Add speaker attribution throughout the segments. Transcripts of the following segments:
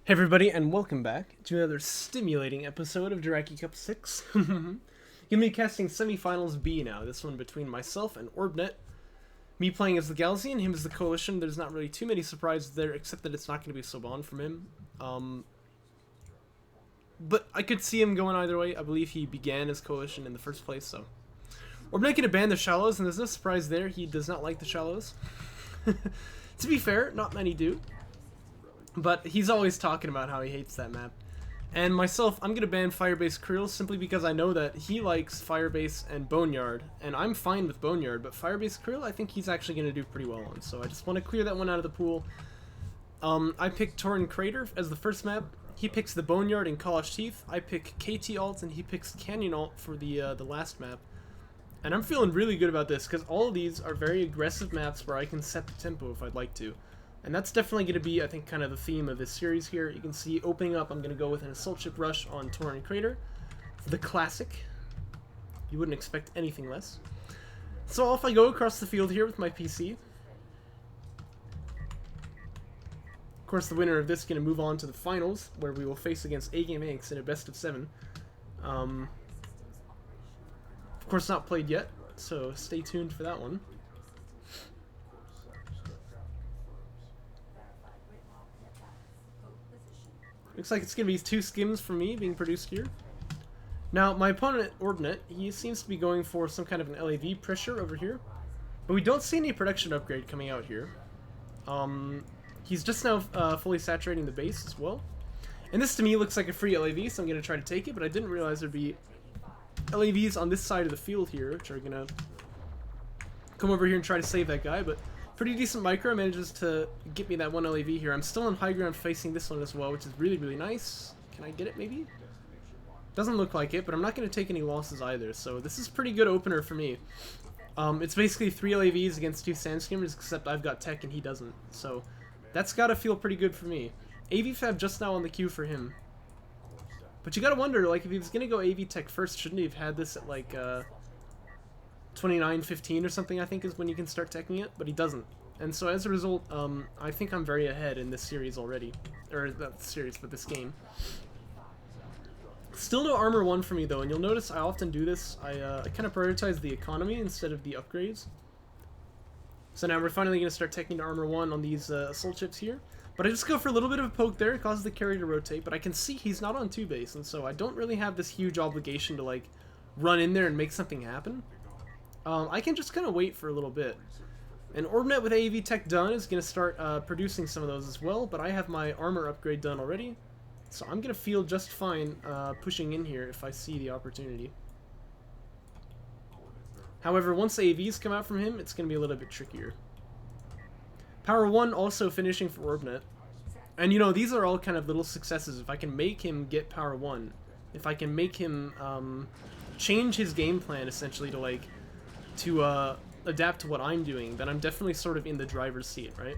Speaker 1: Hey everybody, and welcome back to another stimulating episode of Jaraci Cup 6. Gonna be casting Semifinals B now, this one between myself and Orbnet. Me playing as the Galzian, him as the Coalition. There's not really too many surprises there, except that it's not going to be Soban from him. But I could see him going either way. I believe he began as Coalition in the first place, so... Orbnet going to ban the Shallows, and there's no surprise there. He does not like the Shallows. To be fair, not many do. But he's always talking about how he hates that map. And myself, I'm going to ban Firebase Krill simply because I know that he likes Firebase and Boneyard. And I'm fine with Boneyard, but Firebase Krill I think he's actually going to do pretty well on. So I just want to clear that one out of the pool. I picked Torrent Crater as the first map. He picks the Boneyard and College Teeth. I pick KT alt and he picks Canyon alt for the last map. And I'm feeling really good about this because all of these are very aggressive maps where I can set the tempo if I'd like to. And that's definitely going to be, I think, kind of the theme of this series here. You can see opening up, I'm going to go with an Assault Ship Rush on Torrent Crater. The classic. You wouldn't expect anything less. So off I go across the field here with my PC. Of course, the winner of this is going to move on to the finals, where we will face against A-Game Inc. in a best of 7. Of course, not played yet, so stay tuned for that one. Looks like it's going to be 2 skims for me being produced here. Now, my opponent, Orbnet, he seems to be going for some kind of an LAV pressure over here. But we don't see any production upgrade coming out here. He's just now fully saturating the base as well. And this to me looks like a free LAV, so I'm going to try to take it, but I didn't realize there'd be LAVs on this side of the field here, which are going to come over here and try to save that guy, but... Pretty decent micro, manages to get me that 1 LAV here. I'm still on high ground facing this one as well, which is really, really nice. Can I get it, maybe? Doesn't look like it, but I'm not going to take any losses either, so this is pretty good opener for me. It's basically 3 LAVs against 2 Sand Skimmers, except I've got tech and he doesn't, so that's got to feel pretty good for me. AV Fab just now on the queue for him. But you got to wonder, like, if he was going to go AV Tech first, shouldn't he have had this at, like, 29-15 or something, I think, is when you can start teching it, but he doesn't. And so as a result, I think I'm very ahead in this series already. Or not series, but this game. Still no armor 1 for me though, and you'll notice I often do this. I kind of prioritize the economy instead of the upgrades. So now we're finally going to start teching to armor 1 on these assault ships here. But I just go for a little bit of a poke there, it causes the carry to rotate, but I can see he's not on 2 base, and so I don't really have this huge obligation to like run in there and make something happen. I can just kind of wait for a little bit. And Orbnet with AAV Tech done is going to start producing some of those as well, but I have my armor upgrade done already. So I'm going to feel just fine pushing in here if I see the opportunity. However, once AAVs come out from him, it's going to be a little bit trickier. Power 1 also finishing for Orbnet. And you know, these are all kind of little successes. If I can make him get Power 1, if I can make him change his game plan essentially to like... to adapt to what I'm doing, then I'm definitely sort of in the driver's seat, right?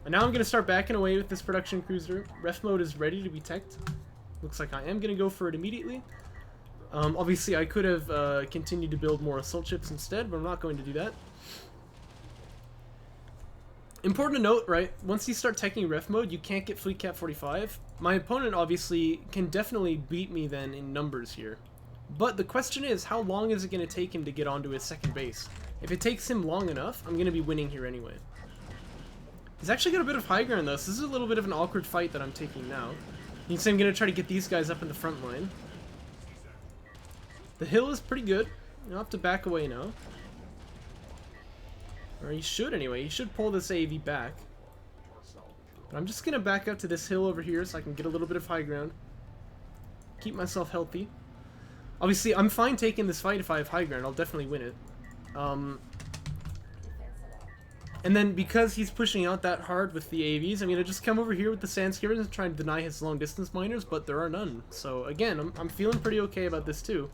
Speaker 1: And now I'm going to start backing away with this production cruiser. Ref mode is ready to be teched. Looks like I am going to go for it immediately. Obviously, I could have continued to build more assault ships instead, but I'm not going to do that. Important to note, right, once you start teching ref mode, you can't get Fleet Cap 45. My opponent, obviously, can definitely beat me then in numbers here. But the question is, how long is it going to take him to get onto his second base? If it takes him long enough, I'm going to be winning here anyway. He's actually got a bit of high ground though, so this is a little bit of an awkward fight that I'm taking now. You can see I'm going to try to get these guys up in the front line. The hill is pretty good. I'll have to back away now. Or he should anyway. He should pull this AAV back. But I'm just going to back up to this hill over here so I can get a little bit of high ground. Keep myself healthy. Obviously, I'm fine taking this fight if I have high ground. I'll definitely win it. And then because he's pushing out that hard with the AVs, I'm going to just come over here with the Sand Skimmers and try and deny his long distance miners, but there are none. So again, I'm feeling pretty okay about this too.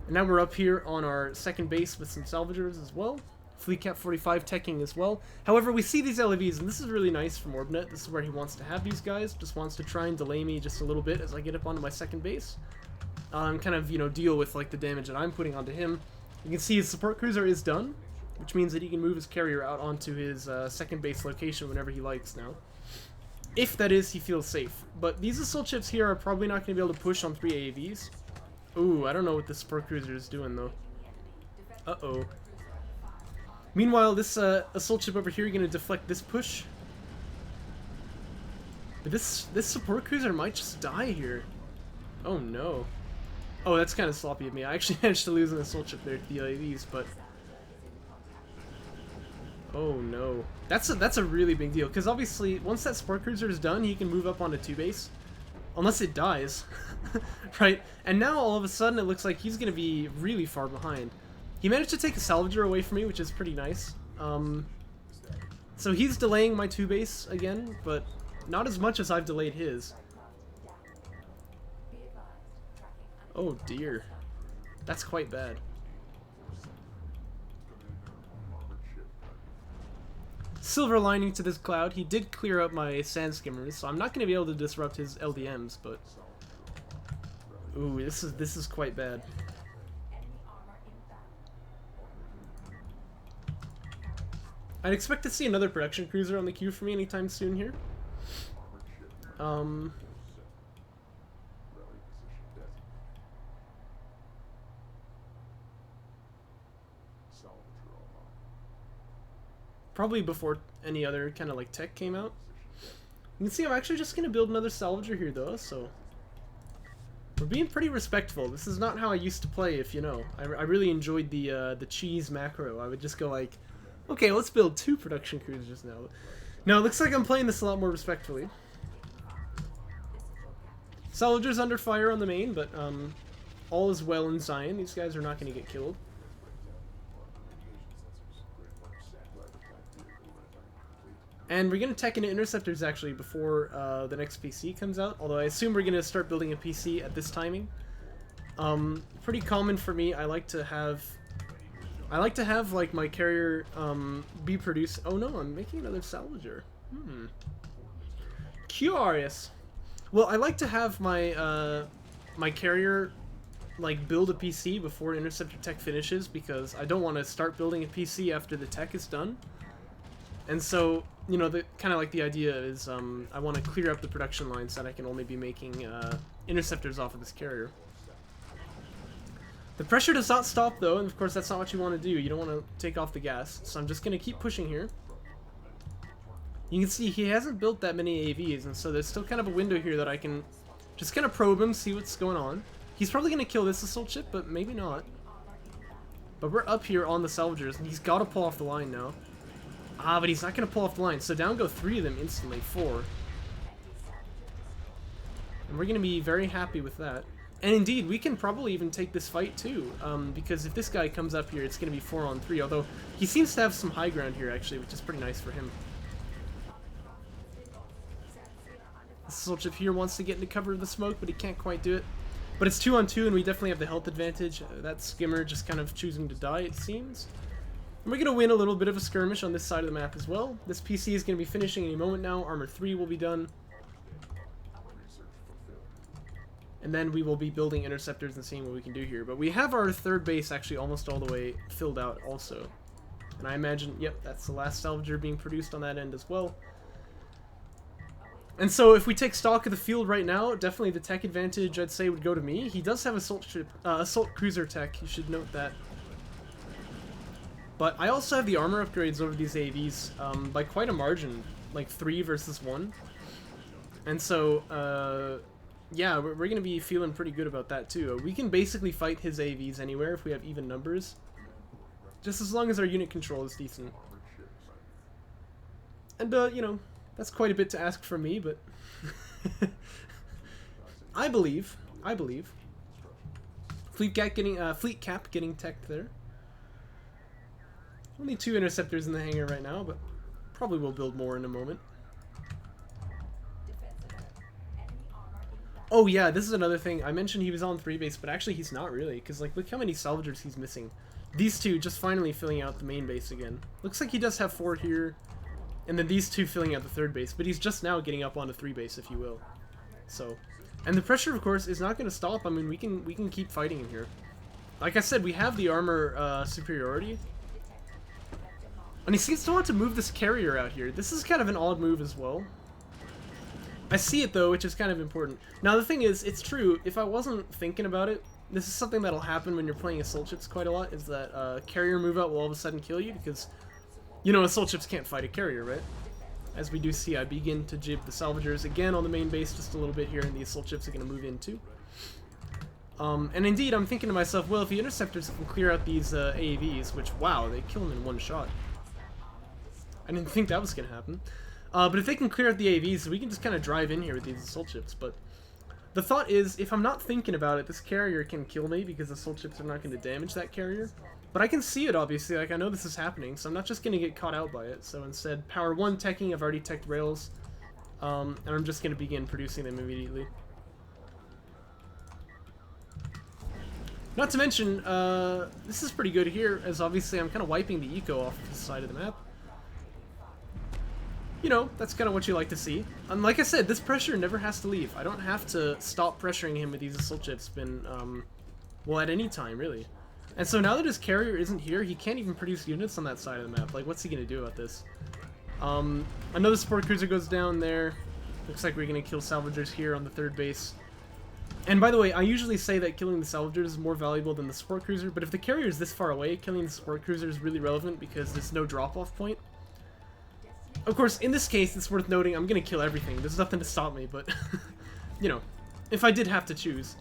Speaker 1: And now we're up here on our second base with some salvagers as well. Fleet Cap 45 teching as well. However, we see these LAVs, and this is really nice from Orbnet. This is where he wants to have these guys. Just wants to try and delay me just a little bit as I get up onto my second base. And kind of, you know, deal with like the damage that I'm putting onto him. You can see his support cruiser is done, which means that he can move his carrier out onto his second base location whenever he likes now. If that is, he feels safe. But these assault ships here are probably not going to be able to push on 3 AAVs. Ooh, I don't know what this support cruiser is doing though. Uh-oh. Meanwhile, this assault ship over here is going to deflect this push. But this support cruiser might just die here. Oh no. Oh, that's kind of sloppy of me. I actually managed to lose an assault ship there to the AAVs, but... Oh no. That's a really big deal, because obviously, once that support cruiser is done, he can move up onto 2 base. Unless it dies. Right? And now, all of a sudden, it looks like he's going to be really far behind. He managed to take a salvager away from me, which is pretty nice. So he's delaying my 2 base again, but not as much as I've delayed his. Oh dear. That's quite bad. Silver lining to this cloud, he did clear up my sand skimmers, so I'm not going to be able to disrupt his LDMs, but... Ooh, this is quite bad. I'd expect to see another production cruiser on the queue for me anytime soon here. Probably before any other kind of like tech came out. You can see I'm actually just going to build another salvager here though, so... We're being pretty respectful. This is not how I used to play, if you know. I really enjoyed the cheese macro. I would just go like, okay, let's build 2 production cruisers now. No, it looks like I'm playing this a lot more respectfully. Salvager's under fire on the main, but all is well in Zion. These guys are not going to get killed. And we're going to tech into interceptors actually before the next PC comes out, although I assume we're going to start building a PC at this timing. Pretty common for me. I like to have like my carrier be produced. Oh no, I'm making another salvager. Curious. Well, I like to have my my carrier like build a PC before interceptor tech finishes, because I don't want to start building a PC after the tech is done. And so, you know, the kind of like the idea is I want to clear up the production lines so that I can only be making interceptors off of this carrier. The pressure does not stop though, and of course that's not what you want to do. You don't want to take off the gas. So I'm just going to keep pushing here. You can see he hasn't built that many AVs, and so there's still kind of a window here that I can just kind of probe him, see what's going on. He's probably going to kill this assault ship, but maybe not. But we're up here on the salvagers, and he's got to pull off the line now. Ah, but he's not going to pull off the line, so down go 3 of them instantly, 4. And we're going to be very happy with that. And indeed, we can probably even take this fight too, because if this guy comes up here, it's going to be 4 on 3, although he seems to have some high ground here actually, which is pretty nice for him. This assault ship here wants to get into cover of the smoke, but he can't quite do it. But it's 2 on 2, and we definitely have the health advantage. That skimmer just kind of choosing to die, it seems. And we're going to win a little bit of a skirmish on this side of the map as well. This PC is going to be finishing any moment now. Armor 3 will be done. And then we will be building interceptors and seeing what we can do here. But we have our 3rd base actually almost all the way filled out also. And I imagine, yep, that's the last salvager being produced on that end as well. And so if we take stock of the field right now, definitely the tech advantage I'd say would go to me. He does have assault cruiser tech, you should note that. But I also have the armor upgrades over these AVs by quite a margin, like 3 versus 1. And so, yeah, we're going to be feeling pretty good about that too. We can basically fight his AVs anywhere if we have even numbers. Just as long as our unit control is decent. And, you know, that's quite a bit to ask from me, but... I believe. Fleet cap getting teched there. Only 2 interceptors in the hangar right now, but probably will build more in a moment. Oh yeah, this is another thing. I mentioned he was on 3 base, but actually he's not really, because like look how many salvagers he's missing. These 2 just finally filling out the main base again. Looks like he does have 4 here, and then these 2 filling out the 3rd base, but he's just now getting up onto 3 base, if you will. So, and the pressure, of course, is not going to stop. I mean, we can keep fighting him here. Like I said, we have the armor superiority. And he seems to want to move this carrier out here. This is kind of an odd move as well. I see it though, which is kind of important. Now the thing is, it's true, if I wasn't thinking about it, this is something that'll happen when you're playing assault ships quite a lot, is that carrier move out will all of a sudden kill you, because, you know, assault ships can't fight a carrier, right? As we do see, I begin to jib the salvagers again on the main base just a little bit here, and the assault ships are going to move in too. And indeed, I'm thinking to myself, well, if the interceptors can clear out these AAVs, which, wow, they kill them in one shot. I didn't think that was going to happen. But if they can clear out the AAVs, we can just kind of drive in here with these assault ships. But the thought is, if I'm not thinking about it, this carrier can kill me because assault ships are not going to damage that carrier. But I can see it, obviously. Like, I know this is happening, so I'm not just going to get caught out by it. So instead, power 1 teching, I've already teched rails. And I'm just going to begin producing them immediately. Not to mention, this is pretty good here, as obviously I'm kind of wiping the eco off the side of the map. You know, that's kind of what you like to see. And like I said, this pressure never has to leave. I don't have to stop pressuring him with these assault ships, well, at any time, really. And so now that his carrier isn't here, he can't even produce units on that side of the map. Like, what's he going to do about this? Another support cruiser goes down there. Looks like we're going to kill salvagers here on the third base. And by the way, I usually say that killing the salvagers is more valuable than the support cruiser, but if the carrier is this far away, killing the support cruiser is really relevant because there's no drop-off point. Of course, in this case, it's worth noting I'm going to kill everything. There's nothing to stop me, but, you know, if I did have to choose.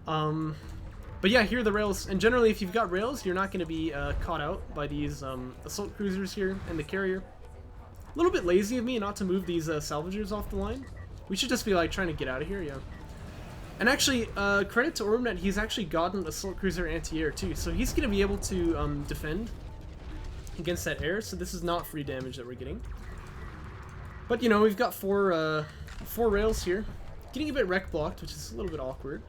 Speaker 1: But yeah, here are the rails. And generally, if you've got rails, you're not going to be caught out by these assault cruisers here and the carrier. A little bit lazy of me not to move these salvagers off the line. We should just be, like, trying to get out of here, yeah. And actually, credit to Orbnet, he's actually gotten assault cruiser anti-air, too. So he's going to be able to defend against that air, so this is not free damage that we're getting. But, you know, we've got four rails here. Getting a bit wreck blocked, which is a little bit awkward.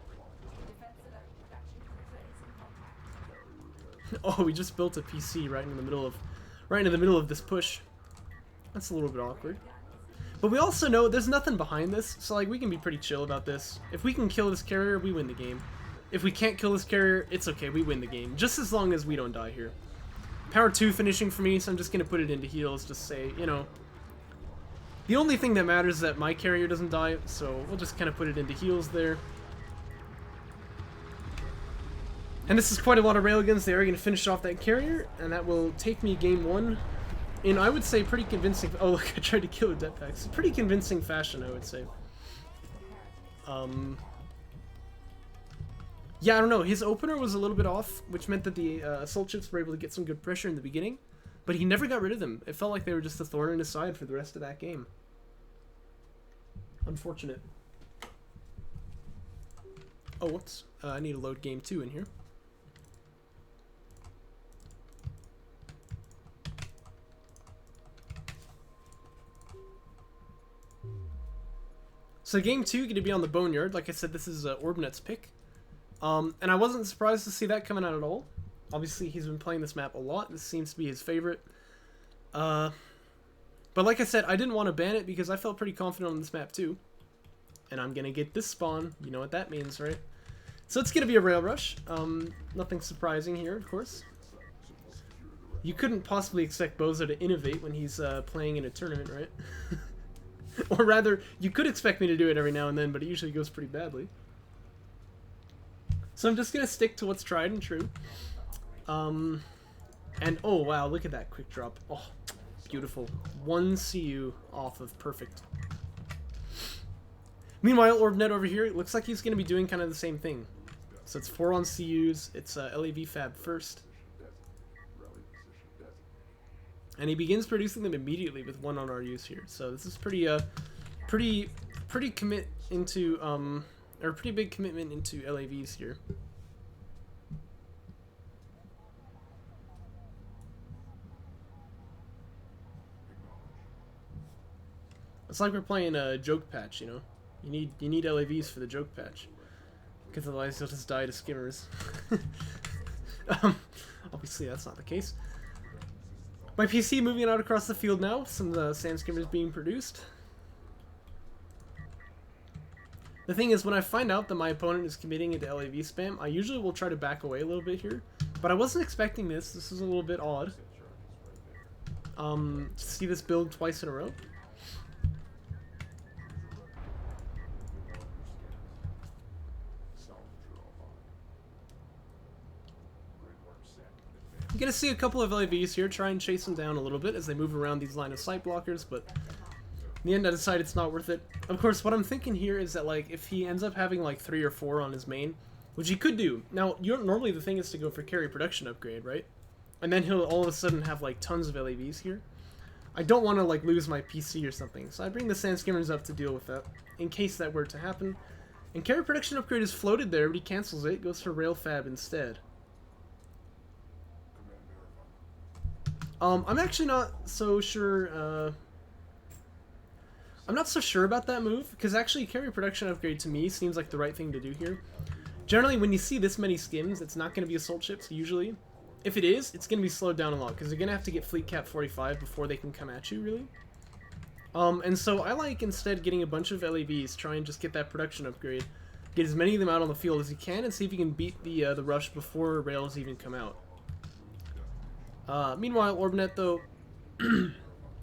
Speaker 1: Oh, we just built a PC right in the middle of this push. That's a little bit awkward. But we also know there's nothing behind this, so like we can be pretty chill about this. If we can kill this carrier, we win the game. If we can't kill this carrier, it's okay, we win the game. Just as long as we don't die here. Power 2 finishing for me, so I'm just going to put it into heals, just say, you know, the only thing that matters is that my carrier doesn't die, so we'll just kind of put it into heals there. And this is quite a lot of railguns. They are going to finish off that carrier, and that will take me game 1 in, I would say, pretty convincing... Oh, look, I tried to kill a jetpack. It's a pretty convincing fashion, I would say. Yeah, I don't know. His opener was a little bit off, which meant that the assault ships were able to get some good pressure in the beginning, but he never got rid of them. It felt like they were just a thorn in his side for the rest of that game. Unfortunate. Oh, whoops. I need to load game 2 in here. So game 2 going to be on the Boneyard. Like I said, this is Orbnet's pick. And I wasn't surprised to see that coming out at all. Obviously, he's been playing this map a lot. This seems to be his favorite. But like I said, I didn't want to ban it because I felt pretty confident on this map too. And I'm going to get this spawn. You know what that means, right? So it's going to be a rail rush. Nothing surprising here, of course. You couldn't possibly expect Bozo to innovate when he's playing in a tournament, right? Or rather, you could expect me to do it every now and then, but it usually goes pretty badly. So I'm just going to stick to what's tried and true. And, oh wow, look at that quick drop. Oh, beautiful. 1 CU off of perfect. Meanwhile, Orbnet over here, it looks like he's going to be doing kind of the same thing. So it's 4 on CUs, it's LAV fab first. And he begins producing them immediately with 1 on RUs here. So this is pretty commit into, or pretty big commitment into LAVs here. It's like we're playing a joke patch, you know? You need LAVs for the joke patch. Because otherwise you'll just die to skimmers. Obviously that's not the case. My PC moving out across the field now, some sand skimmers being produced. The thing is, when I find out that my opponent is committing into LAV spam, I usually will try to back away a little bit here. But I wasn't expecting this. This is a little bit odd. To see this build twice in a row. I'm gonna see a couple of LAVs here, try and chase them down a little bit as they move around these line of sight blockers, but in the end I decide it's not worth it. Of course, what I'm thinking here is that, like, if he ends up having like 3 or 4 on his main, which he could do. Now, normally the thing is to go for carry production upgrade, right? And then he'll all of a sudden have like tons of LAVs here. I don't want to like lose my PC or something, so I bring the Sand Skimmers up to deal with that, in case that were to happen. And carry production upgrade is floated there, but he cancels it, goes for Rail Fab instead. I'm actually not so sure, I'm not so sure about that move, because actually carry production upgrade to me seems like the right thing to do here. Generally, when you see this many skims, it's not going to be assault ships, usually. If it is, it's going to be slowed down a lot, because they're going to have to get fleet cap 45 before they can come at you, really. And so I like instead getting a bunch of LAVs, try and just get that production upgrade, get as many of them out on the field as you can, and see if you can beat the rush before rails even come out. Meanwhile, Orbnet, though,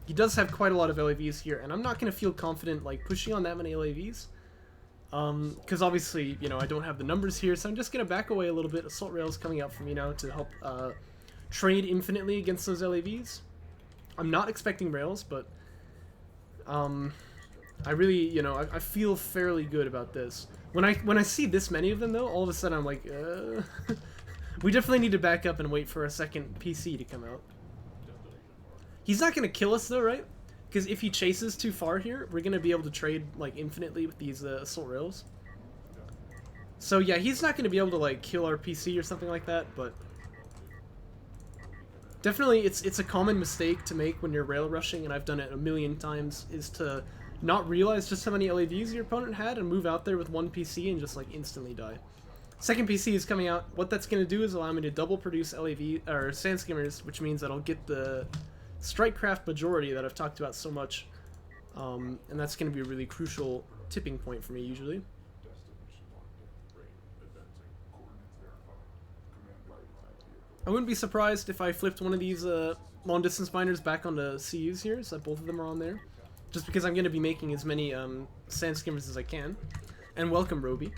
Speaker 1: he does have quite a lot of LAVs here, and I'm not going to feel confident like pushing on that many LAVs. Because obviously, you know, I don't have the numbers here, so I'm just going to back away a little bit. Assault Rail's coming out for me now to help trade infinitely against those LAVs. I'm not expecting Rails, but I really, you know, I feel fairly good about this. When I see this many of them, though, all of a sudden I'm like, we definitely need to back up and wait for a second PC to come out. He's not going to kill us, though, right? Because if he chases too far here, we're going to be able to trade, like, infinitely with these Assault Rails. So, yeah, he's not going to be able to, like, kill our PC or something like that, but definitely it's a common mistake to make when you're rail rushing, and I've done it a million times, is to not realize just how many LAVs your opponent had and move out there with one PC and just, like, instantly die. Second PC is coming out. What that's going to do is allow me to double produce LAV, or Sand Skimmers, which means that I'll get the Strikecraft majority that I've talked about so much, and that's going to be a really crucial tipping point for me usually. I wouldn't be surprised if I flipped one of these long distance miners back onto CUs here, so that both of them are on there, just because I'm going to be making as many Sand Skimmers as I can. And welcome, Roby.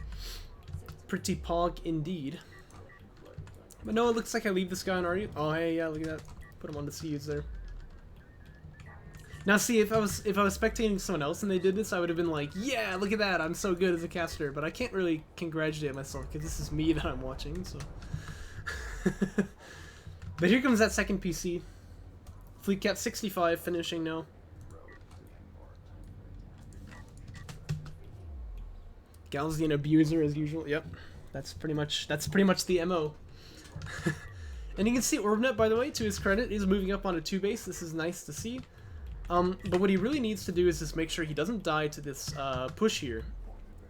Speaker 1: Pretty pog indeed. But no, it looks like I leave this guy on RE. Oh hey, yeah, look at that. Put him on the CUs there. Now see, if I was spectating someone else and they did this, I would have been like, yeah, look at that, I'm so good as a caster, but I can't really congratulate myself because this is me that I'm watching, so. But here comes that second PC. Fleet cap 65 finishing now. Gaussian abuser as usual. Yep. That's pretty much the MO. And you can see Orbnet, by the way, to his credit, is moving up on a 2 base. This is nice to see. But what he really needs to do is just make sure he doesn't die to this push here.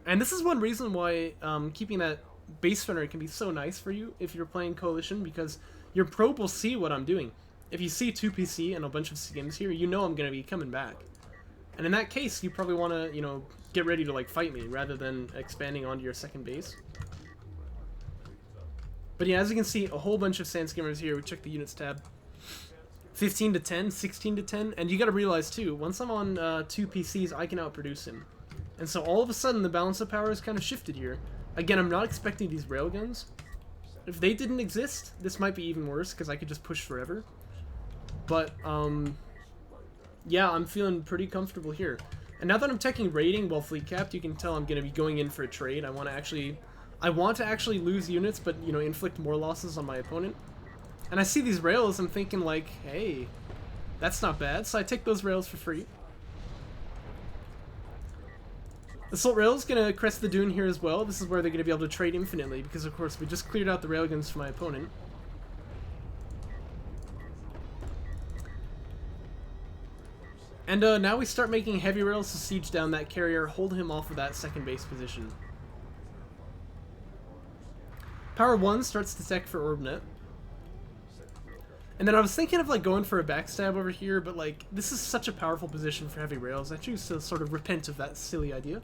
Speaker 1: And this is one reason why keeping that base runner can be so nice for you if you're playing Coalition, because your probe will see what I'm doing. If you see 2 PC and a bunch of skims here, you know I'm going to be coming back. And in that case, you probably want to, you know, get ready to, like, fight me rather than expanding onto your second base. But yeah, as you can see, a whole bunch of Sand Skimmers here. We check the units tab. 15 to 10, 16 to 10, and you gotta realize too, once I'm on 2 PCs, I can outproduce him. And so all of a sudden, the balance of power is kind of shifted here. Again, I'm not expecting these railguns. If they didn't exist, this might be even worse, because I could just push forever. But, yeah, I'm feeling pretty comfortable here. And now that I'm checking rating while fleet capped, you can tell I'm going to be going in for a trade. I want to actually lose units, but, you know, inflict more losses on my opponent. And I see these rails, I'm thinking like, hey, that's not bad. So I take those rails for free. Assault Rail's going to crest the dune here as well. This is where they're going to be able to trade infinitely, because of course we just cleared out the railguns for my opponent. And now we start making heavy rails to siege down that carrier, hold him off of that second base position. Power 1 starts to tech for Orbnet. And then I was thinking of like going for a backstab over here, but like this is such a powerful position for heavy rails. I choose to sort of repent of that silly idea.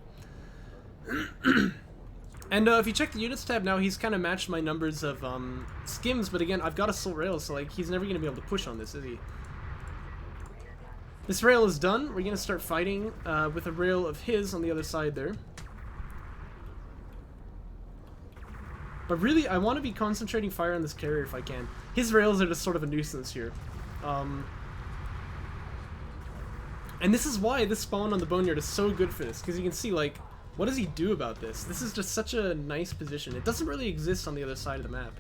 Speaker 1: And if you check the units tab now, he's kind of matched my numbers of skims, but again, I've got assault rails, so like he's never going to be able to push on this, is he? This rail is done. We're going to start fighting with a rail of his on the other side there. But really, I want to be concentrating fire on this carrier if I can. His rails are just sort of a nuisance here. And this is why this spawn on the Boneyard is so good for this, because you can see, like, what does he do about this? This is just such a nice position. It doesn't really exist on the other side of the map.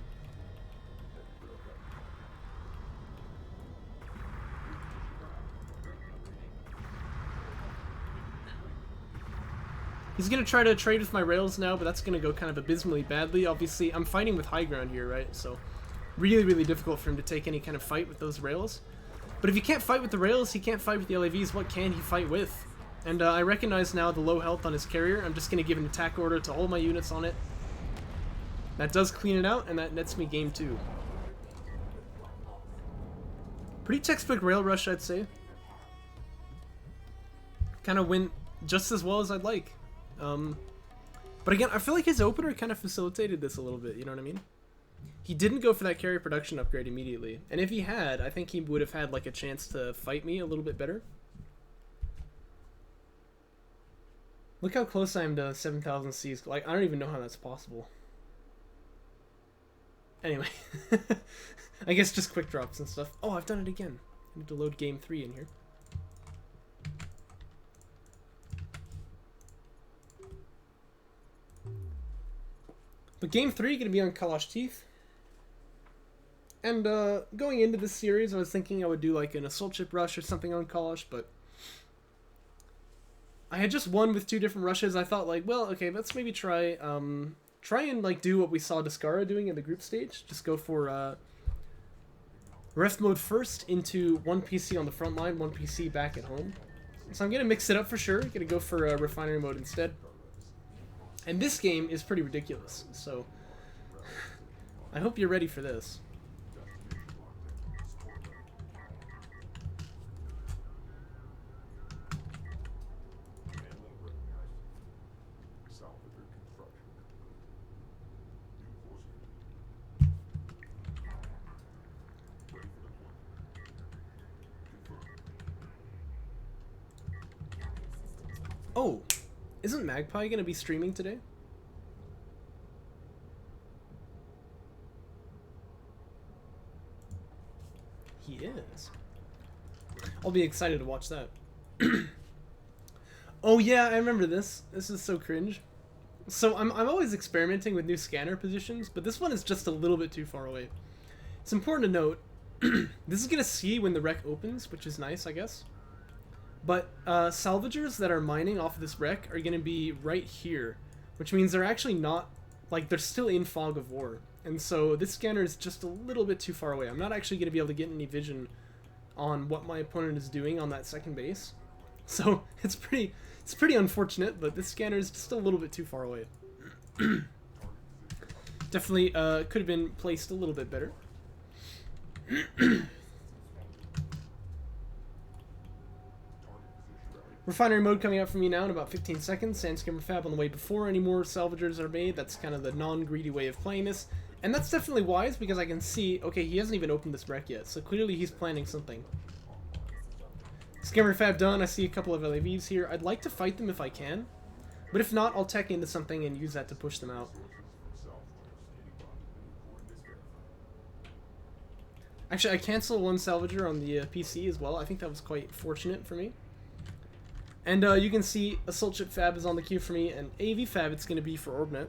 Speaker 1: He's going to try to trade with my rails now, but that's going to go kind of abysmally badly. Obviously, I'm fighting with high ground here, right? So, really, really difficult for him to take any kind of fight with those rails. But if he can't fight with the rails, he can't fight with the LAVs, what can he fight with? And I recognize now the low health on his carrier. I'm just going to give an attack order to all my units on it. That does clean it out, and that nets me game 2. Pretty textbook rail rush, I'd say. Kind of went just as well as I'd like. But again, I feel like his opener kind of facilitated this a little bit, you know what I mean? He didn't go for that carrier production upgrade immediately. And if he had, I think he would have had like a chance to fight me a little bit better. Look how close I am to 7,000 Cs. Like, I don't even know how that's possible. Anyway. I guess just quick drops and stuff. Oh, I've done it again. I need to load game 3 in here. But game 3 going to be on Kalash Teeth. And going into this series, I was thinking I would do like an assault ship rush or something on Kalash, but I had just won with 2 different rushes. I thought like, well, okay, let's maybe try and like do what we saw Descara doing in the group stage. Just go for ref mode first into 1 PC on the front line, 1 PC back at home. So I'm going to mix it up for sure. Going to go for refinery mode instead. And this game is pretty ridiculous, so I hope you're ready for this. Oh, isn't Magpie going to be streaming today? He is. I'll be excited to watch that. Oh yeah, I remember this. This is so cringe. So I'm always experimenting with new scanner positions, but this one is just a little bit too far away. It's important to note, this is going to see when the wreck opens, which is nice, I guess. But salvagers that are mining off of this wreck are going to be right here, which means they're actually not, like, they're still in fog of war. And so this scanner is just a little bit too far away. I'm not actually going to be able to get any vision on what my opponent is doing on that second base. So it's pretty unfortunate, but this scanner is just a little bit too far away. Definitely could have been placed a little bit better. Refinery mode coming up for me now in about 15 seconds. Sandscammer Fab on the way before any more salvagers are made. That's kind of the non-greedy way of playing this. And that's definitely wise because I can see, okay, he hasn't even opened this wreck yet. So clearly he's planning something. Scammer Fab done. I see a couple of LAVs here. I'd like to fight them if I can. But if not, I'll tech into something and use that to push them out. Actually, I canceled 1 salvager on the PC as well. I think that was quite fortunate for me. And you can see Assault Ship Fab is on the queue for me, and AV Fab it's going to be for Orbnet.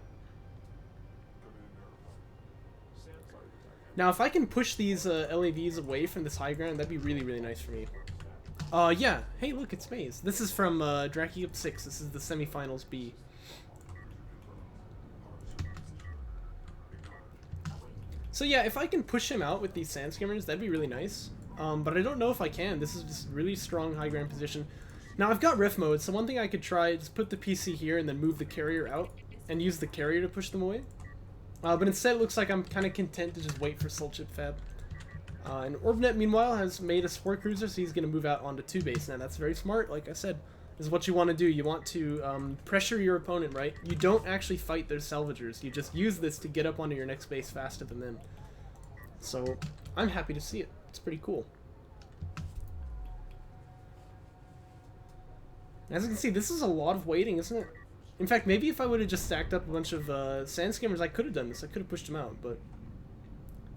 Speaker 1: Now, if I can push these LAVs away from this high ground, that'd be really, really nice for me. Yeah. Hey, look, it's Maze. This is from Jaraci Up 6. This is the Semifinals B. So yeah, if I can push him out with these sand skimmers, that'd be really nice. But I don't know if I can. This is just really strong high ground position. Now, I've got ref mode, so one thing I could try is put the PC here and then move the carrier out and use the carrier to push them away. But instead, it looks like I'm kind of content to just wait for Assault Ship Fab. And Orbnet, meanwhile, has made a support cruiser, so he's going to move out onto 2 base. Now, that's very smart, like I said. This is what you want to do. You want to pressure your opponent, right? You don't actually fight their salvagers. You just use this to get up onto your next base faster than them. So, I'm happy to see it. It's pretty cool. As you can see, this is a lot of waiting, isn't it? In fact, maybe if I would have just stacked up a bunch of sand skimmers, I could have done this. I could have pushed him out, but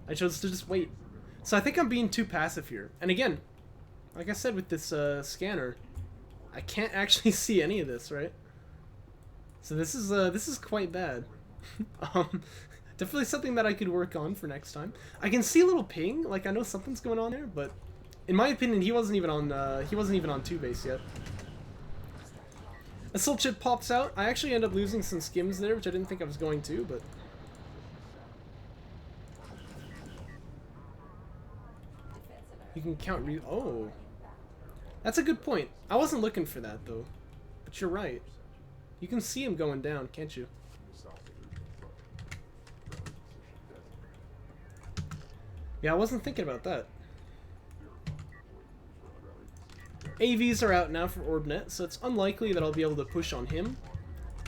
Speaker 1: I chose to just wait. So I think I'm being too passive here. And again, like I said with this scanner, I can't actually see any of this, right? So this is quite bad. Definitely something that I could work on for next time. I can see a little ping, like I know something's going on there, but in my opinion, he wasn't even on 2 base yet. A soul chip pops out. I actually end up losing some skims there, which I didn't think I was going to, but you can count oh. That's a good point. I wasn't looking for that though. But you're right. You can see him going down, can't you? Yeah, I wasn't thinking about that. AVs are out now for Orbnet, so it's unlikely that I'll be able to push on him.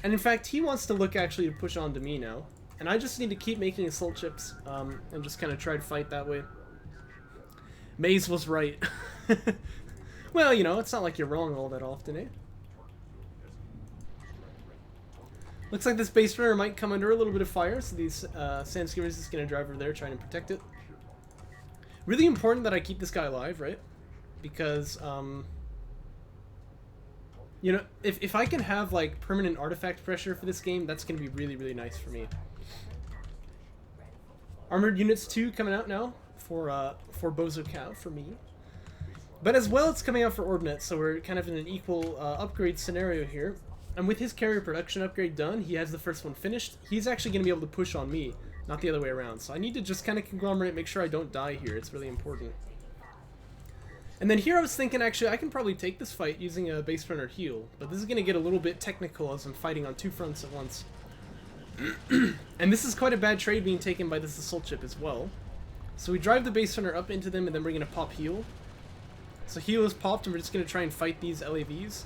Speaker 1: And in fact, he wants to look actually to push on to me now. And I just need to keep making assault chips, and just kind of try to fight that way. Maze was right. Well, you know, it's not like you're wrong all that often, eh? Looks like this base runner might come under a little bit of fire, so these sand skimmers is going to drive over there trying to protect it. Really important that I keep this guy alive, right? Because, you know, if I can have, like, permanent artifact pressure for this game, that's going to be really, really nice for me. Armored Units 2 coming out now for Bozocow for me. But as well, it's coming out for Orbnet, so we're kind of in an equal upgrade scenario here. And with his carrier production upgrade done, he has the first one finished. He's actually going to be able to push on me, not the other way around. So I need to just kind of conglomerate, make sure I don't die here. It's really important. And then here I was thinking, actually, I can probably take this fight using a base runner heal. But this is going to get a little bit technical as I'm fighting on 2 fronts at once. And this is quite a bad trade being taken by this assault chip as well. So we drive the base runner up into them, and then we're going to pop heal. So heal is popped, and we're just going to try and fight these LAVs.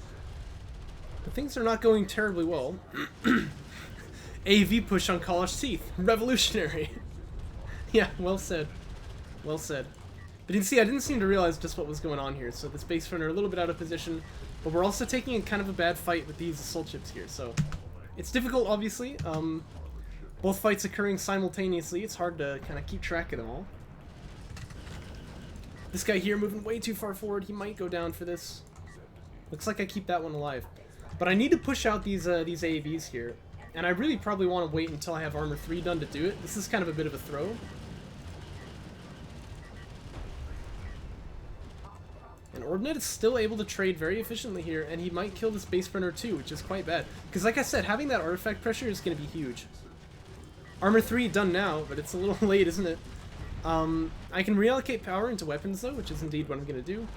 Speaker 1: But things are not going terribly well. AV push on College Teeth. Revolutionary. Yeah, well said. Well said. But you can see, I didn't seem to realize just what was going on here. So this base runner a little bit out of position. But we're also taking kind of a bad fight with these assault chips here. So it's difficult, obviously. Both fights occurring simultaneously. It's hard to kind of keep track of them all. This guy here moving way too far forward. He might go down for this. Looks like I keep that one alive. But I need to push out these AAVs here. And I really probably want to wait until I have Armor 3 done to do it. This is kind of a bit of a throw. And Orbnet is still able to trade very efficiently here, and he might kill this base runner too, which is quite bad. Because like I said, having that artifact pressure is going to be huge. Armor 3 done now, but it's a little late, isn't it? I can reallocate power into weapons though, which is indeed what I'm going to do.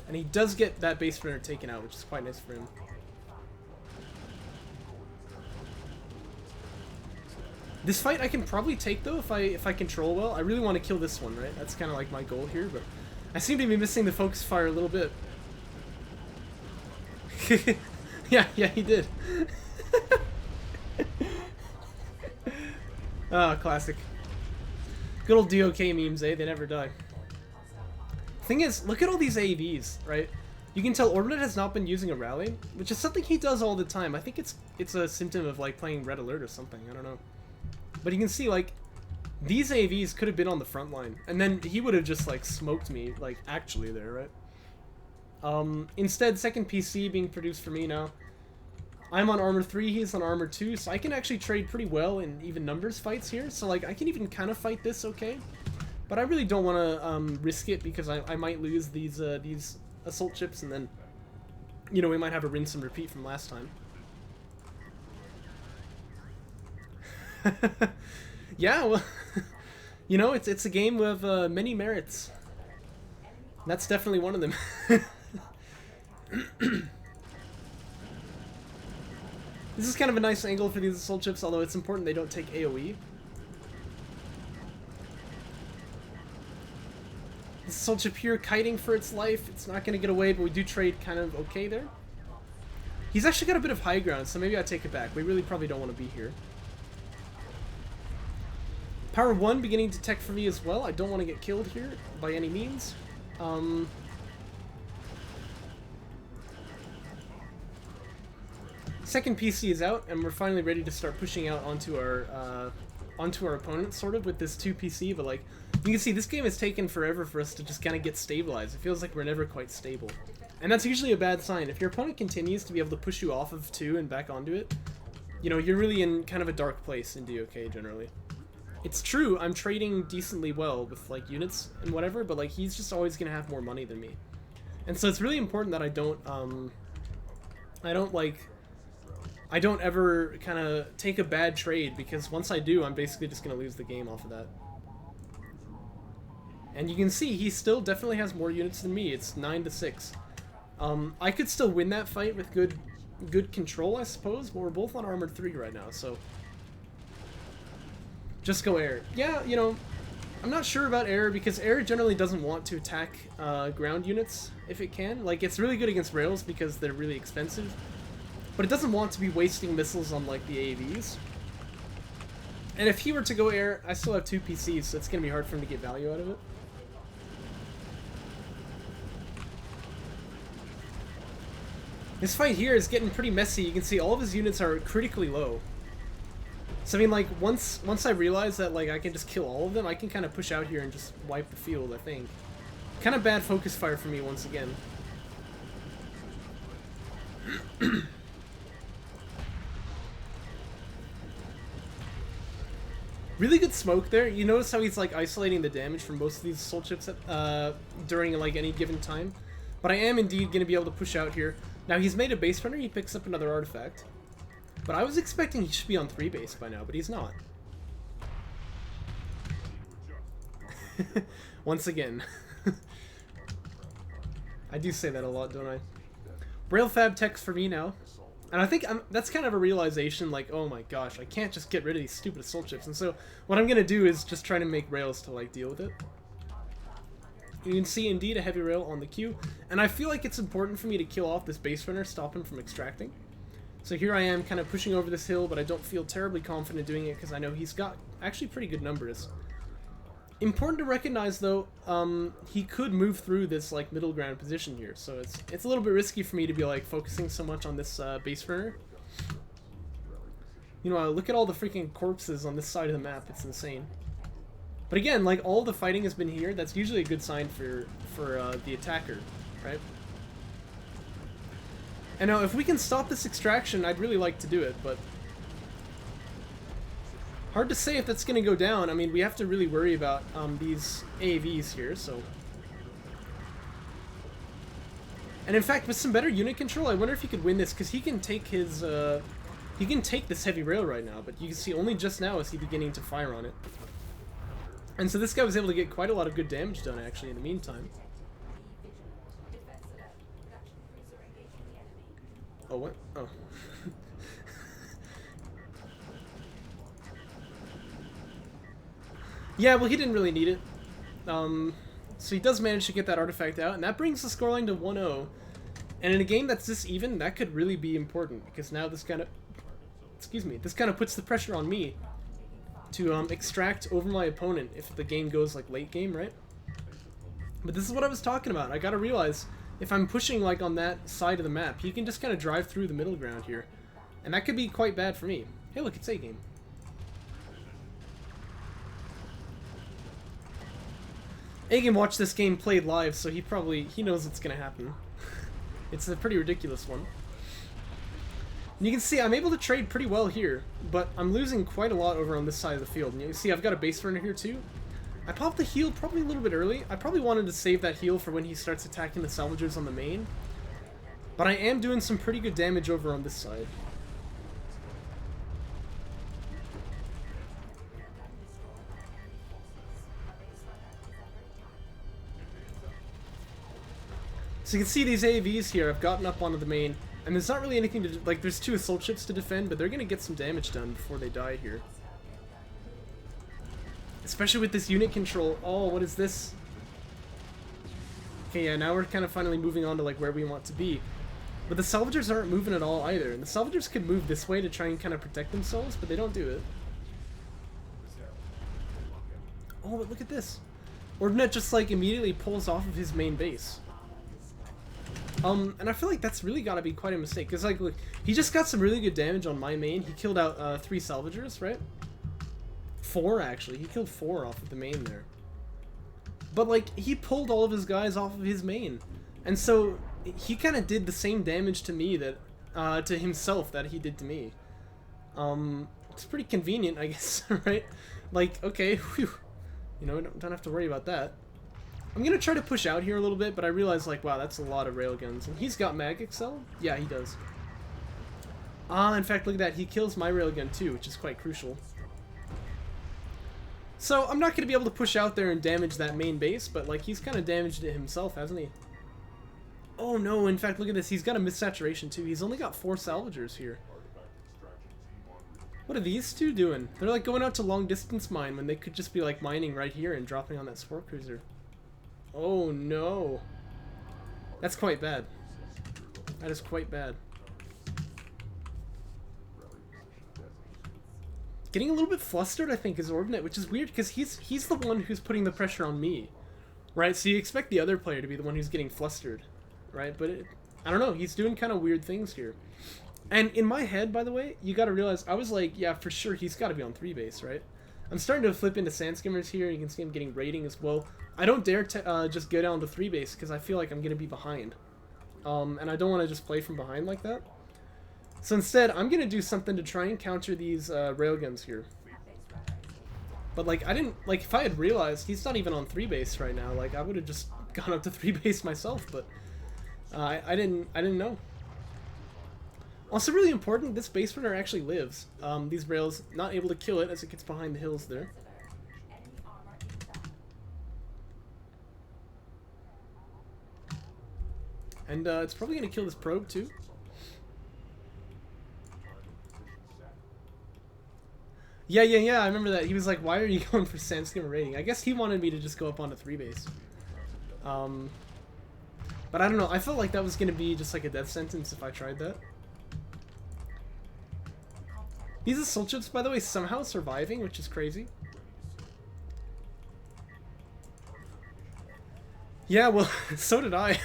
Speaker 1: And he does get that base runner taken out, which is quite nice for him. This fight I can probably take though if I control well. I really want to kill this one, right? That's kind of like my goal here, but I seem to be missing the focus fire a little bit. yeah, he did. Oh, classic. Good old DOK memes, eh? They never die. Thing is, look at all these AVs, right? You can tell Orbnet has not been using a rally, which is something he does all the time. I think it's a symptom of like playing Red Alert or something. I don't know. But you can see like these AVs could have been on the front line, and then he would have just like smoked me like actually there, right? Instead, second PC being produced for me now. I'm on Armor 3, he's on Armor 2, so I can actually trade pretty well in even numbers fights here. So like I can even kind of fight this okay. But I really don't want to risk it because I might lose these assault chips, and then, you know, we might have a rinse and repeat from last time. Yeah, well, you know, it's a game with many merits. That's definitely one of them. This is kind of a nice angle for these assault chips, although it's important they don't take AoE. This assault chip here kiting for its life. It's not going to get away, but we do trade kind of okay there. He's actually got a bit of high ground, so maybe I take it back. We really probably don't want to be here. Power 1 beginning to tech for me as well. I don't want to get killed here by any means. Second PC is out, and we're finally ready to start pushing out onto our opponent, sort of, with this 2 PC, but like, you can see this game has taken forever for us to just kind of get stabilized. It feels like we're never quite stable. And that's usually a bad sign. If your opponent continues to be able to push you off of 2 and back onto it, you know, you're really in kind of a dark place in DOK generally. It's true, I'm trading decently well with like units and whatever, but like he's just always gonna have more money than me. And so it's really important that I don't ever kind of take a bad trade, because once I do, I'm basically just gonna lose the game off of that. And you can see he still definitely has more units than me. It's 9-6. I could still win that fight with good control, I suppose, but we're both on armored 3 right now, so just go air. Yeah, you know, I'm not sure about air, because air generally doesn't want to attack ground units if it can. Like, it's really good against rails because they're really expensive, but it doesn't want to be wasting missiles on like the AVs. And if he were to go air, I still have 2 PCs, so it's gonna be hard for him to get value out of it. This fight here is getting pretty messy. You can see all of his units are critically low. So I mean, like, once I realize that like I can just kill all of them, I can kind of push out here and just wipe the field, I think. Kind of bad focus fire for me once again. Really good smoke there. You notice how he's like isolating the damage from most of these soul chips during like any given time. But I am indeed going to be able to push out here. Now he's made a base runner, he picks up another artifact. But I was expecting he should be on 3 base by now, but he's not. Once again. I do say that a lot, don't I? Railfab tech's for me now. And I think that's kind of a realization, like, oh my gosh, I can't just get rid of these stupid soul chips. And so what I'm going to do is just try to make rails to like deal with it. You can see indeed a heavy rail on the queue, and I feel like it's important for me to kill off this base runner, stop him from extracting. So here I am kind of pushing over this hill, but I don't feel terribly confident doing it because I know he's got actually pretty good numbers. Important to recognize though, he could move through this like middle ground position here, so it's a little bit risky for me to be like focusing so much on this base runner. You know, look at all the freaking corpses on this side of the map, it's insane. But again, like, all the fighting has been here. That's usually a good sign for the attacker, right? And now, if we can stop this extraction, I'd really like to do it, but hard to say if that's going to go down. I mean, we have to really worry about these AAVs here, so... And in fact, with some better unit control, I wonder if he could win this, because he can take his, he can take this heavy rail right now, but you can see only just now is he beginning to fire on it. And so this guy was able to get quite a lot of good damage done, actually, in the meantime. Oh, what? Oh. Yeah, well, he didn't really need it. So he does manage to get that artifact out, and that brings the scoreline to 1-0. And in a game that's this even, that could really be important, because now this kind of... Excuse me. This kind of puts the pressure on me to extract over my opponent if the game goes like late game, right? But this is what I was talking about. I gotta realize if I'm pushing like on that side of the map, he can just kind of drive through the middle ground here, and that could be quite bad for me. Hey, look, it's A game. A game watched this game played live, so he knows it's gonna happen. It's a pretty ridiculous one. And you can see I'm able to trade pretty well here, but I'm losing quite a lot over on this side of the field. And you can see I've got a base runner here too. I popped the heal probably a little bit early. I probably wanted to save that heal for when he starts attacking the salvagers on the main. But I am doing some pretty good damage over on this side. So you can see these AAVs here, I've gotten up onto the main. And there's not really anything to do, like, there's 2 assault ships to defend, but they're gonna get some damage done before they die here. Especially with this unit control. Oh, what is this? Okay, yeah, now we're kind of finally moving on to, like, where we want to be. But the salvagers aren't moving at all either. And the salvagers could move this way to try and kind of protect themselves, but they don't do it. Oh, but look at this. Orbnet just, like, immediately pulls off of his main base. And I feel like that's really gotta be quite a mistake, because, like, look, he just got some really good damage on my main. He killed out 3 salvagers, right? 4, actually. He killed 4 off of the main there. But, like, he pulled all of his guys off of his main. And so, he kind of did the same damage to me that, to himself that he did to me. It's pretty convenient, I guess, right? Like, okay, whew. You know, don't have to worry about that. I'm gonna try to push out here a little bit, but I realize, like, wow, that's a lot of railguns. And he's got mag excel? Yeah, he does. In fact, look at that. He kills my railgun too, which is quite crucial. So, I'm not gonna be able to push out there and damage that main base, but, like, he's kind of damaged it himself, hasn't he? Oh no, in fact, look at this. He's got a missaturation too. He's only got 4 salvagers here. What are these two doing? They're, like, going out to long distance mine when they could just be, like, mining right here and dropping on that sport cruiser. Oh no. That's quite bad. That is quite bad. Getting a little bit flustered, I think, is Orbnet, which is weird because he's the one who's putting the pressure on me. Right? So you expect the other player to be the one who's getting flustered. Right? But I don't know, he's doing kind of weird things here. And in my head, by the way, you gotta realize, I was like, yeah, for sure, he's gotta be on 3 base, right? I'm starting to flip into sand skimmers here. You can see I'm getting rating as well. I don't dare to just go down to 3 base because I feel like I'm going to be behind. And I don't want to just play from behind like that. So instead, I'm going to do something to try and counter these railguns here. But, like, I didn't... Like, if I had realized he's not even on 3 base right now, like, I would have just gone up to 3 base myself, but I didn't know. Also really important, this base runner actually lives. These rails, not able to kill it as it gets behind the hills there. And it's probably going to kill this probe too. Yeah, I remember that. He was like, why are you going for sand skimmer rating? I guess he wanted me to just go up onto 3 base. But I don't know, I felt like that was going to be just like a death sentence if I tried that. These assault ships, by the way, somehow surviving, which is crazy. Yeah, well, so did I.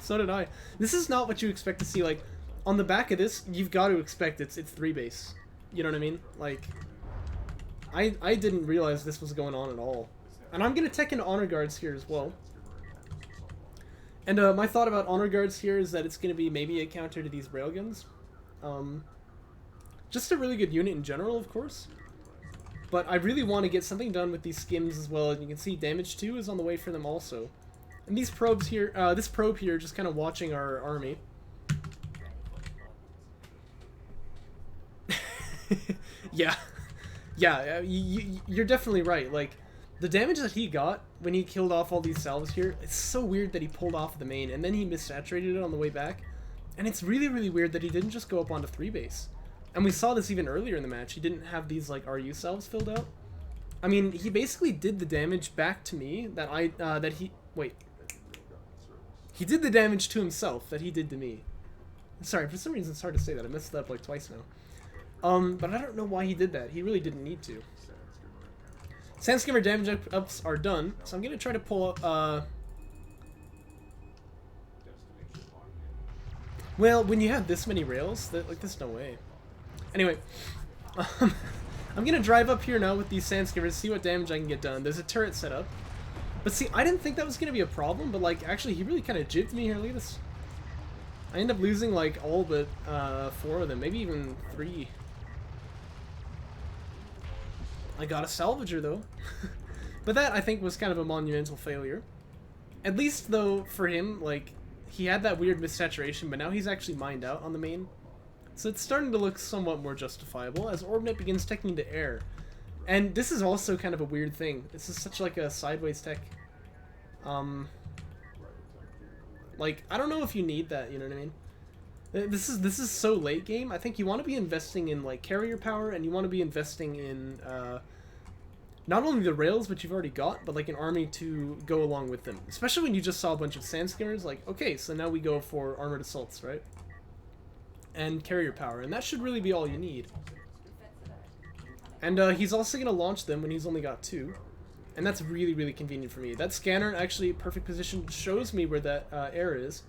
Speaker 1: So did I. This is not what you expect to see. Like, on the back of this, you've got to expect it's 3 base. You know what I mean? Like, I didn't realize this was going on at all. And I'm going to tech into honor guards here as well. And my thought about honor guards here is that it's going to be maybe a counter to these railguns. Just a really good unit in general, of course. But I really want to get something done with these skims as well. And you can see damage 2 is on the way for them also. And these probes here, this probe here, just kind of watching our army. Yeah. Yeah, you're definitely right. Like, the damage that he got when he killed off all these salves here, it's so weird that he pulled off the main and then he missaturated it on the way back. And it's really, really weird that he didn't just go up onto 3 base. And we saw this even earlier in the match. He didn't have these, like, RU salves filled out. I mean, he basically did the damage back to me that wait. He did the damage to himself that he did to me. Sorry, for some reason it's hard to say that. I messed it up like twice now. But I don't know why he did that. He really didn't need to. Sand skimmer damage ups are done, so I'm gonna try to pull up, well, when you have this many rails, like, there's no way. Anyway, I'm gonna drive up here now with these sand skimmers, see what damage I can get done. There's a turret set up. But see, I didn't think that was gonna be a problem, but, like, actually he really kind of jibbed me here. Look at this. I end up losing, like, all but 4 of them, maybe even 3. I got a salvager, though. But that, I think, was kind of a monumental failure. At least, though, for him, like, he had that weird missaturation, but now he's actually mined out on the main. So it's starting to look somewhat more justifiable as Orbnet begins teching to air. And this is also kind of a weird thing. This is such, like, a sideways tech. Like, I don't know if you need that, you know what I mean? This is so late game. I think you want to be investing in, like, carrier power, and you want to be investing in not only the rails, which you've already got, but, like, an army to go along with them. Especially when you just saw a bunch of sand skimmers, like, okay, so now we go for armored assaults, right? And carrier power, and that should really be all you need. And he's also going to launch them when he's only got 2. And that's really, really convenient for me. That scanner, actually, perfect position, shows me where that air is.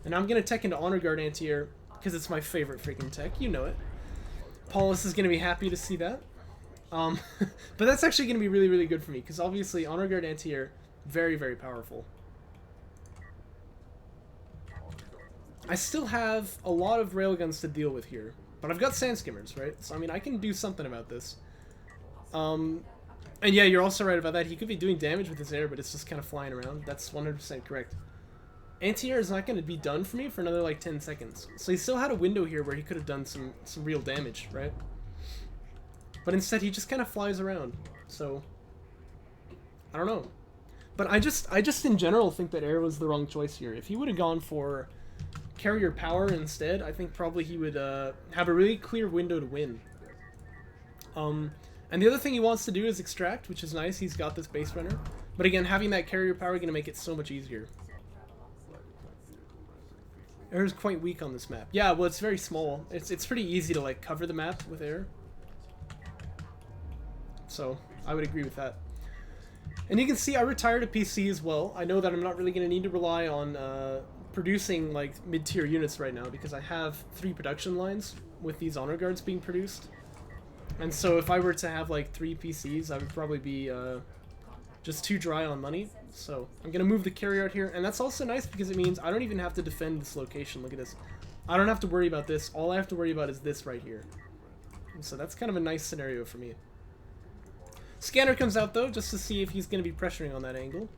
Speaker 1: And I'm going to tech into Honor Guard Anti-Air because it's my favorite freaking tech. You know it. Paulus is going to be happy to see that. But that's actually going to be really, really good for me because obviously Honor Guard Anti-Air, very, very powerful. I still have a lot of railguns to deal with here, but I've got Sand Skimmers, right? So, I mean, I can do something about this. And yeah, you're also right about that. He could be doing damage with his air, but it's just kind of flying around. That's 100% correct. Anti-air is not going to be done for me for another, like, 10 seconds. So he still had a window here where he could have done some real damage, right? But instead, he just kind of flies around. So, I don't know. But I just in general think that air was the wrong choice here. If he would have gone for carrier power instead, I think probably he would have a really clear window to win. And the other thing he wants to do is extract, which is nice. He's got this base runner. But again, having that carrier power is going to make it so much easier. Air is quite weak on this map. Yeah, well, it's very small. It's pretty easy to, like, cover the map with air. So, I would agree with that. And you can see I retired a PC as well. I know that I'm not really going to need to rely on producing, like, mid-tier units right now because I have 3 production lines with these Honor Guards being produced. And so if I were to have, like, 3 PCs, I would probably be just too dry on money. So I'm going to move the carrier out here. And that's also nice because it means I don't even have to defend this location. Look at this. I don't have to worry about this. All I have to worry about is this right here. And so that's kind of a nice scenario for me. Scanner comes out, though, just to see if he's going to be pressuring on that angle.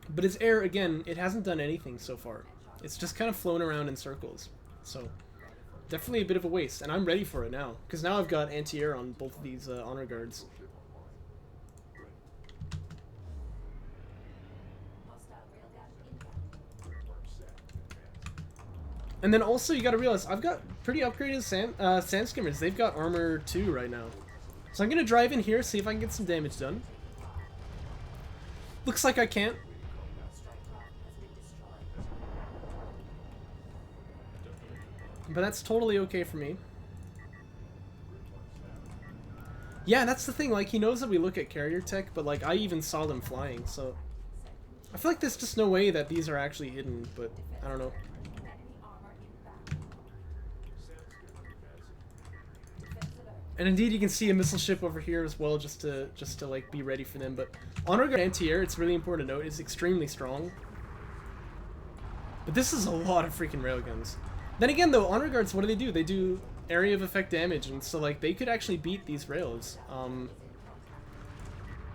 Speaker 1: But his air, again, it hasn't done anything so far. It's just kind of flown around in circles. So, definitely a bit of a waste. And I'm ready for it now. Because now I've got anti-air on both of these Honor Guards. And then also, you gotta realize, I've got pretty upgraded Sand Skimmers. They've got armor 2 right now. So I'm gonna drive in here, see if I can get some damage done. Looks like I can't. But that's totally okay for me. Yeah, that's the thing, like, he knows that we look at carrier tech, but, like, I even saw them flying, so... I feel like there's just no way that these are actually hidden, but I don't know. And indeed, you can see a missile ship over here as well, just to like be ready for them. But Honor Guard Anti-Air, it's really important to note, is extremely strong. But this is a lot of freaking railguns. Then again, though, Honor Guards, what do? They do area of effect damage, and so like they could actually beat these rails.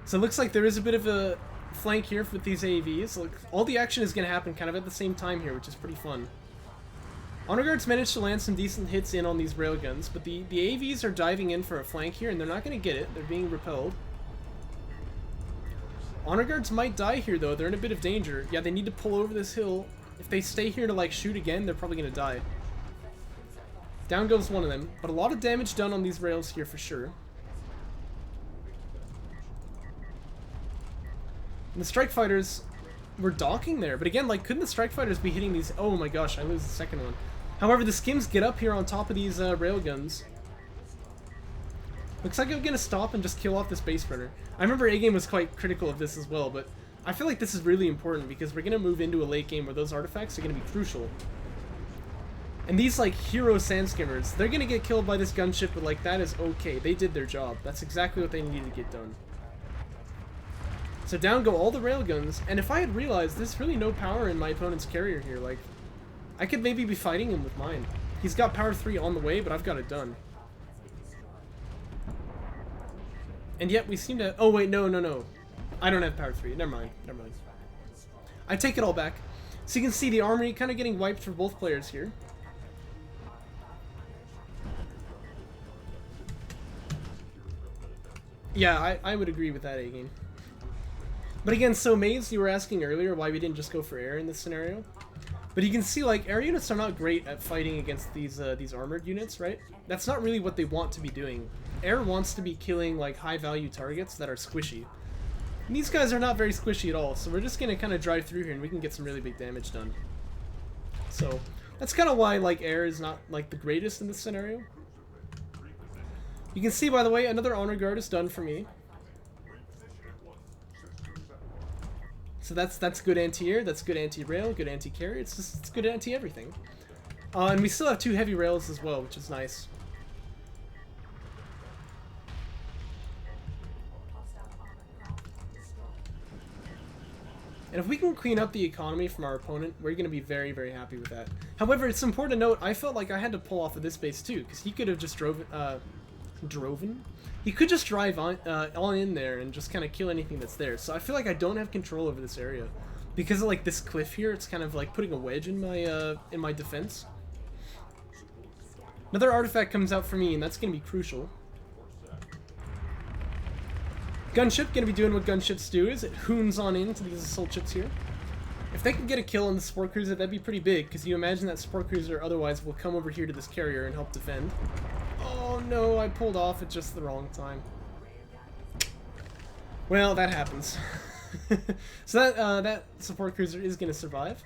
Speaker 1: So it looks like there is a bit of a flank here with these AAVs. Like, all the action is going to happen kind of at the same time here, which is pretty fun. Honor Guards managed to land some decent hits in on these railguns, but the AVs are diving in for a flank here, and they're not going to get it. They're being repelled. Honor Guards might die here, though. They're in a bit of danger. Yeah, they need to pull over this hill. If they stay here to, like, shoot again, they're probably going to die. Down goes one of them, but a lot of damage done on these rails here for sure. And the Strike Fighters were docking there, but again, like, couldn't the Strike Fighters be hitting these? Oh my gosh, I lose the second one. However, the Skims get up here on top of these railguns. Looks like I'm gonna stop and just kill off this base runner. I remember A-Game was quite critical of this as well, but I feel like this is really important because we're gonna move into a late game where those artifacts are gonna be crucial. And these, like, hero Sand Skimmers, they're gonna get killed by this gunship, but, like, that is okay. They did their job. That's exactly what they needed to get done. So down go all the railguns, and if I had realized there's really no power in my opponent's carrier here, like, I could maybe be fighting him with mine. He's got power 3 on the way, but I've got it done. And yet we seem to... Oh, wait, no. I don't have power 3. Never mind. I take it all back. So you can see the armory kind of getting wiped for both players here. Yeah, I would agree with that, A-Game. But again, so Maze, you were asking earlier why we didn't just go for air in this scenario. But you can see, like, air units are not great at fighting against these armored units, right? That's not really what they want to be doing. Air wants to be killing, like, high-value targets that are squishy. And these guys are not very squishy at all, so we're just going to kind of drive through here and we can get some really big damage done. So, that's kind of why, like, air is not, like, the greatest in this scenario. You can see, by the way, another Honor Guard is done for me. So that's good anti-air, that's good anti-rail, good anti-carry. It's good anti-everything. And we still have 2 heavy rails as well, which is nice. And if we can clean up the economy from our opponent, we're going to be very, very happy with that. However, it's important to note, I felt like I had to pull off of this base too, because he could have just He could just drive on in there and just kind of kill anything that's there. So I feel like I don't have control over this area. Because of like this cliff here, it's kind of like putting a wedge in my defense. Another artifact comes out for me, and that's going to be crucial. Gunship going to be doing what gunships do, is it hoons on into these assault ships here. If they can get a kill on the support cruiser, that'd be pretty big, because you imagine that support cruiser otherwise will come over here to this carrier and help defend. Oh no, I pulled off at just the wrong time. Well, that happens. So that support cruiser is going to survive.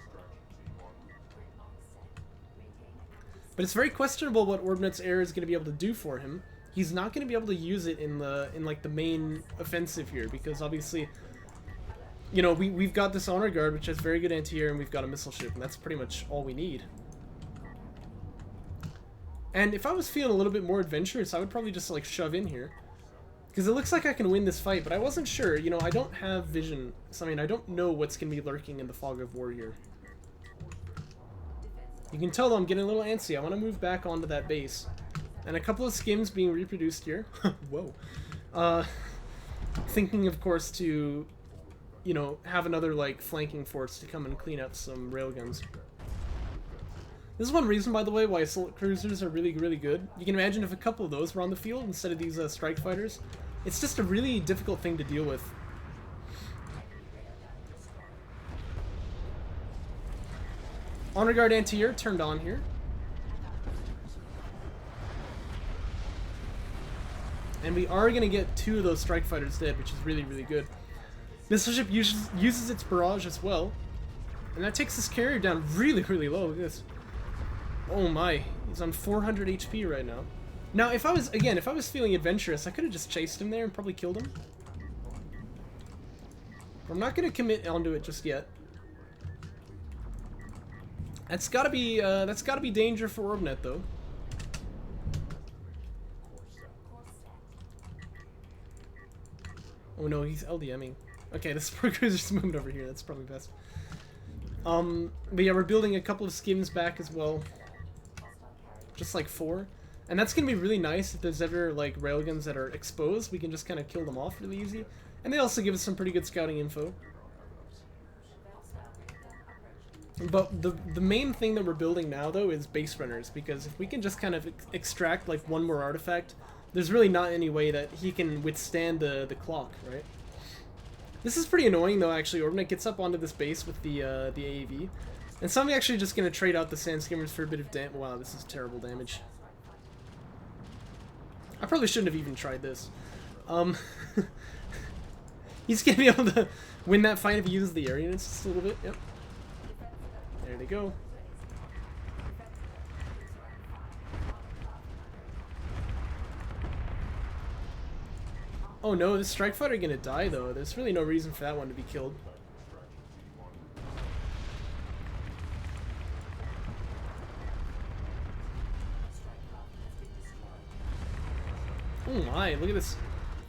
Speaker 1: But it's very questionable what Orbnet's air is going to be able to do for him. He's not going to be able to use it in like the main offensive here, because obviously, you know, we've got this honor guard which has very good anti-air, and we've got a missile ship, and that's pretty much all we need. And if I was feeling a little bit more adventurous, I would probably just like shove in here, because it looks like I can win this fight, but I wasn't sure. You know, I don't have vision, so I mean, I don't know what's going to be lurking in the fog of war here. You can tell though I'm getting a little antsy. I want to move back onto that base. And a couple of skims being reproduced here. Whoa. Thinking, of course, to, you know, have another, like, flanking force to come and clean up some railguns. This is one reason, by the way, why assault cruisers are really, really good. You can imagine if a couple of those were on the field instead of these strike fighters. It's just a really difficult thing to deal with. Honor Guard anti-air turned on here. And we are going to get 2 of those strike fighters dead, which is really, really good. Missile ship uses its barrage as well. And that takes this carrier down really, really low. Look at this. Oh my, he's on 400 HP right now. Now, if I was feeling adventurous, I could have just chased him there and probably killed him. But I'm not going to commit onto it just yet. That's gotta be danger for Orbnet though. Oh no, he's LDMing. Okay, the support cruiser's moving over here. That's probably best. But yeah, we're building a couple of skims back as well. Just like 4. And that's gonna be really nice if there's ever like railguns that are exposed. We can just kind of kill them off really easy. And they also give us some pretty good scouting info. But the main thing that we're building now though is base runners, because if we can just kind of extract like one more artifact, there's really not any way that he can withstand the clock, right? This is pretty annoying though, actually. Orbnet gets up onto this base with the AAV. And so I'm actually just going to trade out the sand skimmers for a bit of damage. Wow, this is terrible damage. I probably shouldn't have even tried this. He's going to be able to win that fight if he uses the area units just a little bit. Yep. There they go. Oh no, this strike fighter gonna die though. There's really no reason for that one to be killed. Oh my, look at this.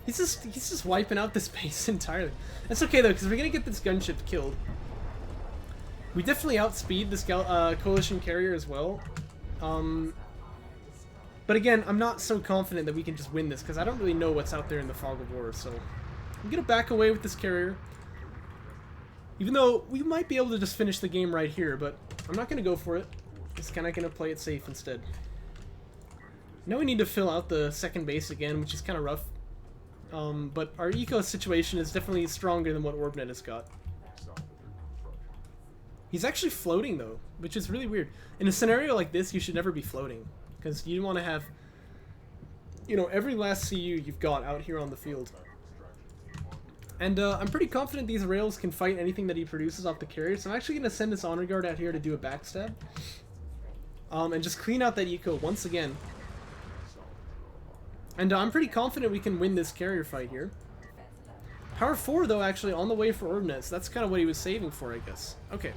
Speaker 1: He's just wiping out this base entirely. That's okay though, because we're gonna get this gunship killed. We definitely outspeed this coalition carrier as well. But again, I'm not so confident that we can just win this, because I don't really know what's out there in the fog of war, so I'm going to back away with this carrier. Even though we might be able to just finish the game right here, but I'm not going to go for it. Just kind of going to play it safe instead. Now we need to fill out the second base again, which is kind of rough. But our eco situation is definitely stronger than what Orbnet has got. He's actually floating though, which is really weird. In a scenario like this, you should never be floating. Because you want to have, you know, every last CU you've got out here on the field. And I'm pretty confident these rails can fight anything that he produces off the carrier, so I'm actually going to send this honor guard out here to do a backstab. And just clean out that eco once again. And I'm pretty confident we can win this carrier fight here. Power 4, though, actually, on the way for Orbnet, so that's kind of what he was saving for, I guess. Okay.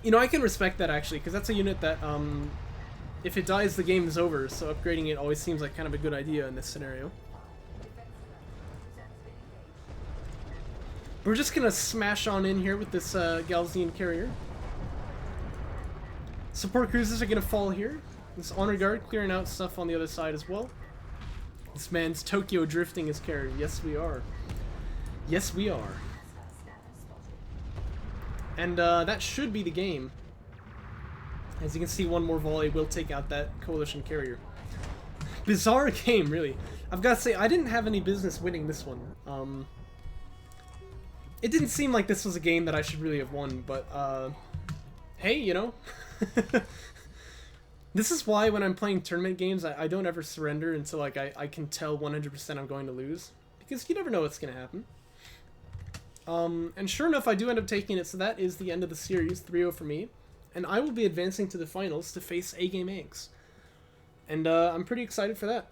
Speaker 1: You know, I can respect that, actually, because that's a unit that, if it dies, the game is over, so upgrading it always seems like kind of a good idea in this scenario. We're just gonna smash on in here with this Galzian carrier. Support cruisers are gonna fall here. This Honor Guard clearing out stuff on the other side as well. This man's Tokyo drifting his carrier. Yes, we are. Yes, we are. And that should be the game. As you can see, one more volley will take out that coalition carrier. Bizarre game, really. I've got to say, I didn't have any business winning this one. It didn't seem like this was a game that I should really have won, but hey, you know. This is why when I'm playing tournament games, I don't ever surrender until like I can tell 100% I'm going to lose. Because you never know what's going to happen. And sure enough, I do end up taking it, so that is the end of the series, 3-0 for me. And I will be advancing to the finals to face A-Game Eggs. And I'm pretty excited for that.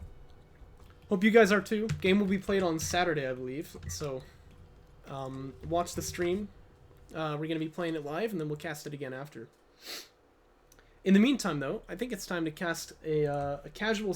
Speaker 1: Hope you guys are too. Game will be played on Saturday, I believe. So, watch the stream. We're going to be playing it live, and then we'll cast it again after. In the meantime, though, I think it's time to cast a casual